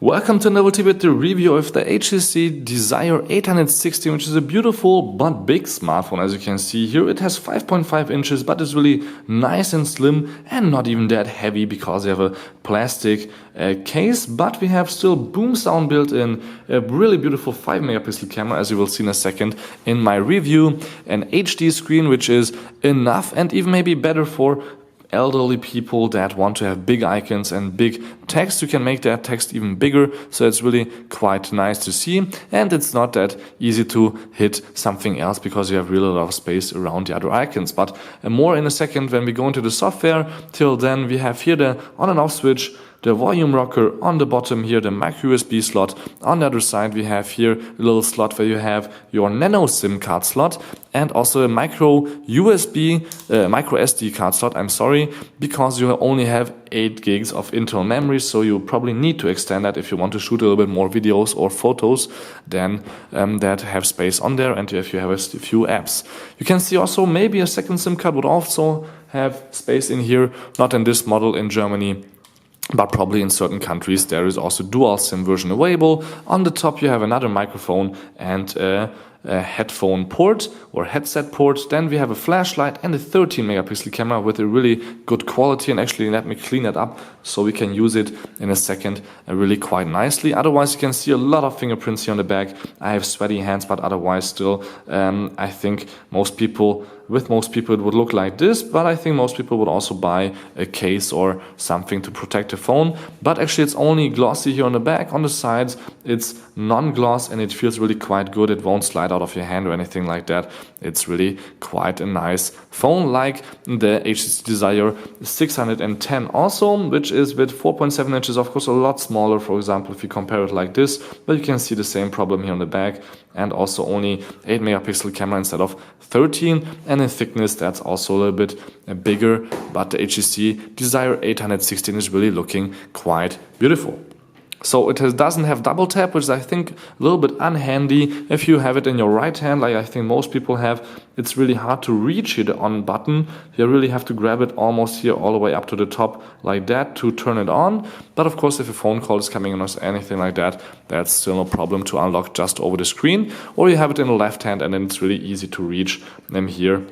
Welcome to another video with the review of the HTC Desire 860, which is a beautiful but big smartphone. As you can see here, it has 5.5 inches, but it's really nice and slim and not even that heavy because you have a plastic case, but we have still boom sound built in, a really beautiful 5 megapixel camera, as you will see in a second in my review, an HD screen, which is enough and even maybe better for elderly people that want to have big icons and big text. You can make that text even bigger, so it's really quite nice to see, and it's not that easy to hit something else because you have really a lot of space around the other icons. But more in a second when we go into the software. Till then, we have here the on and off switch, the volume rocker on the bottom here, the micro USB slot. On the other side, we have here a little slot where you have your nano SIM card slot and also a micro SD card slot, because you only have 8 gigs of internal memory, so you probably need to extend that if you want to shoot a little bit more videos or photos than that have space on there, and if you have a few apps. You can see also maybe a second SIM card would also have space in here, not in this model in Germany, but probably in certain countries there is also dual SIM version available. On the top you have another microphone and a headphone port or headset port. Then we have a flashlight and a 13 megapixel camera with a really good quality, and actually let me clean it up so we can use it in a second really quite nicely. Otherwise you can see a lot of fingerprints here on the back. I have sweaty hands, but otherwise still I think most people it would look like this, but I think most people would also buy a case or something to protect the phone. But actually it's only glossy here on the back. On the sides it's non-gloss and it feels really quite good. It won't slide out of your hand or anything like that. It's really quite a nice phone, like the HTC Desire 610 also, which is with 4.7 inches, of course a lot smaller, for example, if you compare it like this, but you can see the same problem here on the back, and also only 8 megapixel camera instead of 13, and in thickness that's also a little bit bigger, but the HTC Desire 816 is really looking quite beautiful. So it doesn't have double tap, which is I think a little bit unhandy. If you have it in your right hand, like I think most people have, it's really hard to reach here the on button. You really have to grab it almost here all the way up to the top like that to turn it on. But of course if a phone call is coming in or anything like that, that's still no problem to unlock just over the screen. Or you have it in the left hand and then it's really easy to reach them here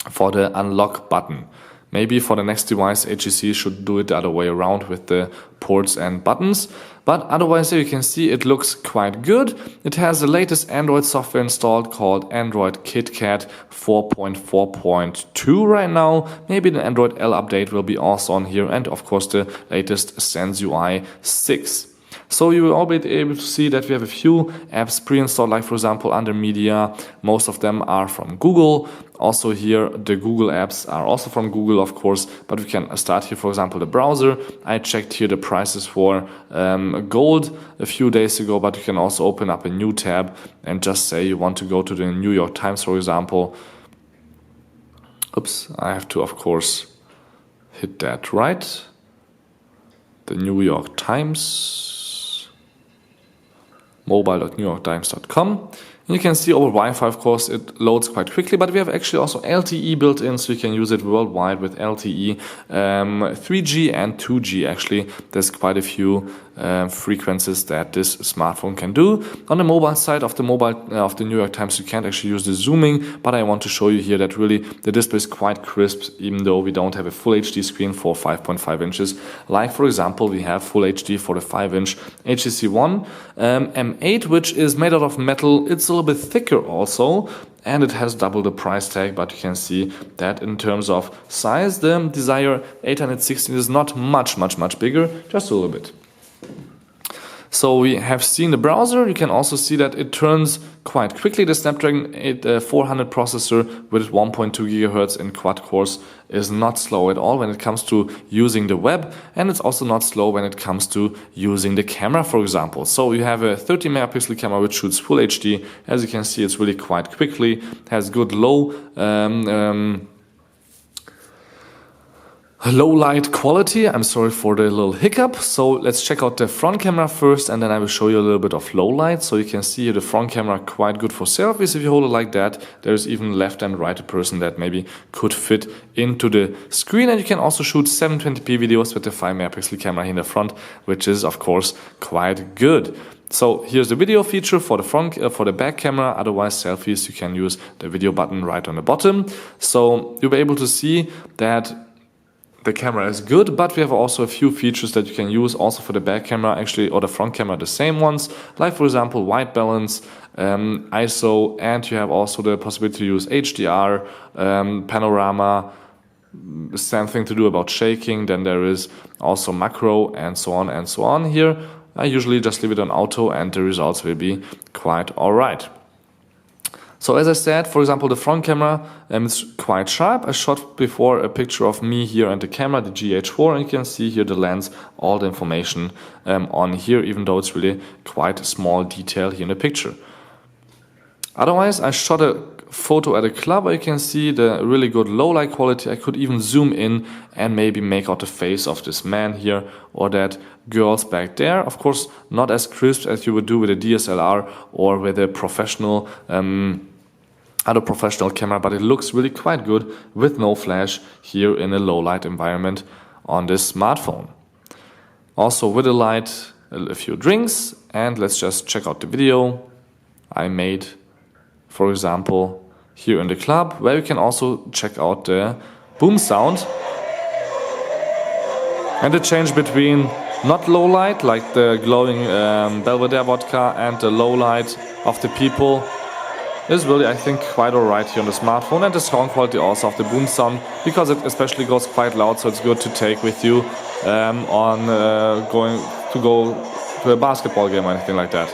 for the unlock button. Maybe for the next device, HTC should do it the other way around with the ports and buttons. But otherwise, here you can see it looks quite good. It has the latest Android software installed called Android KitKat 4.4.2 right now. Maybe the Android L update will be also on here. And of course, the latest Sense UI 6. So you will all be able to see that we have a few apps pre-installed, like for example under media. Most of them are from Google. Also here the Google apps are also from Google, of course, but we can start here, for example, the browser. I checked here the prices for gold a few days ago, but you can also open up a new tab and just say you want to go to the New York Times, for example. Oops, I have to, of course, hit that right. The New York Times. mobile.newyorktimes.com. And you can see over Wi-Fi, of course, it loads quite quickly, but we have actually also LTE built in, so you can use it worldwide with LTE 3G and 2G. Actually, there's quite a few frequencies that this smartphone can do. On the mobile side of the New York Times, you can't actually use the zooming, but I want to show you here that really the display is quite crisp, even though we don't have a full HD screen for 5.5 inches. Like for example, we have full HD for the 5-inch HTC One M8, which is made out of metal. It's a little bit thicker also, and it has double the price tag, but you can see that in terms of size, the Desire 816 is not much bigger, just a little bit. So we have seen the browser. You can also see that it turns quite quickly. The Snapdragon 400 processor with 1.2 GHz in quad cores is not slow at all when it comes to using the web, and it's also not slow when it comes to using the camera, for example. So you have a 30 megapixel camera which shoots full HD. As you can see, it's really quite quickly, has good low low light quality. I'm sorry for the little hiccup. So let's check out the front camera first, and then I will show you a little bit of low light. So you can see here the front camera quite good for selfies. If you hold it like that, there's even left and right a person that maybe could fit into the screen. And you can also shoot 720p videos with the 5 megapixel camera here in the front, which is of course quite good. So here's the video feature for the front, for the back camera. Otherwise, selfies, you can use the video button right on the bottom. So you'll be able to see that the camera is good, but we have also a few features that you can use also for the back camera, actually, or the front camera, the same ones. Like for example, white balance, ISO, and you have also the possibility to use HDR, panorama, something to do about shaking. Then there is also macro and so on and so on here. I usually just leave it on auto and the results will be quite alright. So as I said, for example, the front camera is quite sharp. I shot before a picture of me here and the camera, the GH4, and you can see here the lens, all the information on here, even though it's really quite a small detail here in the picture. Otherwise, I shot a photo at a club where you can see the really good low light quality. I could even zoom in and maybe make out the face of this man here or that girl's back there. Of course, not as crisp as you would do with a DSLR or with a professional other professional camera, but it looks really quite good with no flash here in a low light environment on this smartphone. Also with the light, a few drinks, and let's just check out the video I made, for example, here in the club, where you can also check out the boom sound and the change between not low light, like the glowing Belvedere vodka, and the low light of the people is really, I think, quite alright here on the smartphone. And the sound quality also of the boom sound, because it especially goes quite loud, so it's good to take with you on going to a basketball game or anything like that.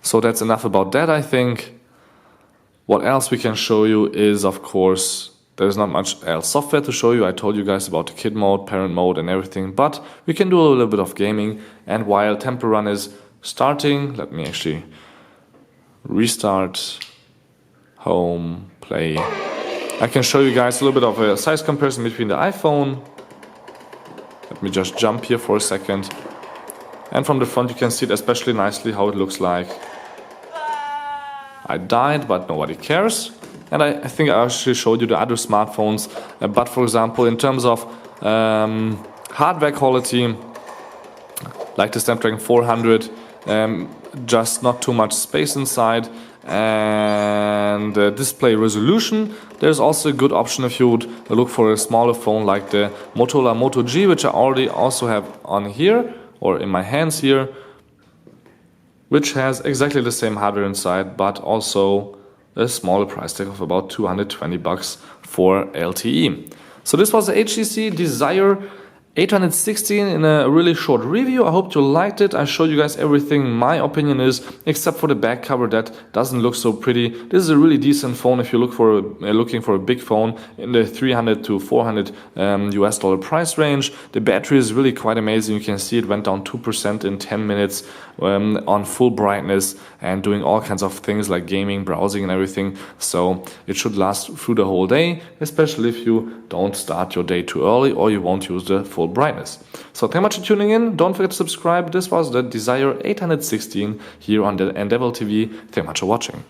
So that's enough about that, I think. What else we can show you is, of course, there's not much else software to show you. I told you guys about the kid mode, parent mode and everything, but we can do a little bit of gaming. And while Temple Run is starting, let me actually restart, home, play. I can show you guys a little bit of a size comparison between the iPhone. Let me just jump here for a second. And from the front you can see it especially nicely how it looks like. I died, but nobody cares. And I think I actually showed you the other smartphones. But for example, in terms of hardware quality, like the Snapdragon 400, just not too much space inside, and display resolution. There's also a good option if you would look for a smaller phone like the Motorola Moto G, which I already also have on here or in my hands here, which has exactly the same hardware inside, but also a smaller price tag of about 220 bucks for LTE. So this was the HTC Desire 816 in a really short review. I hope you liked it. I showed you guys everything my opinion is, except for the back cover that doesn't look so pretty. This is a really decent phone if you look for looking for a big phone in the 300 to 400 US dollar price range. The battery is really quite amazing. You can see it went down 2% in 10 minutes on full brightness and doing all kinds of things like gaming, browsing and everything. So it should last through the whole day, especially if you don't start your day too early or you won't use the full brightness. So thank you much for tuning in. Don't forget to subscribe. This was the Desire 816 here on the Endeavor TV. Thank you much for watching.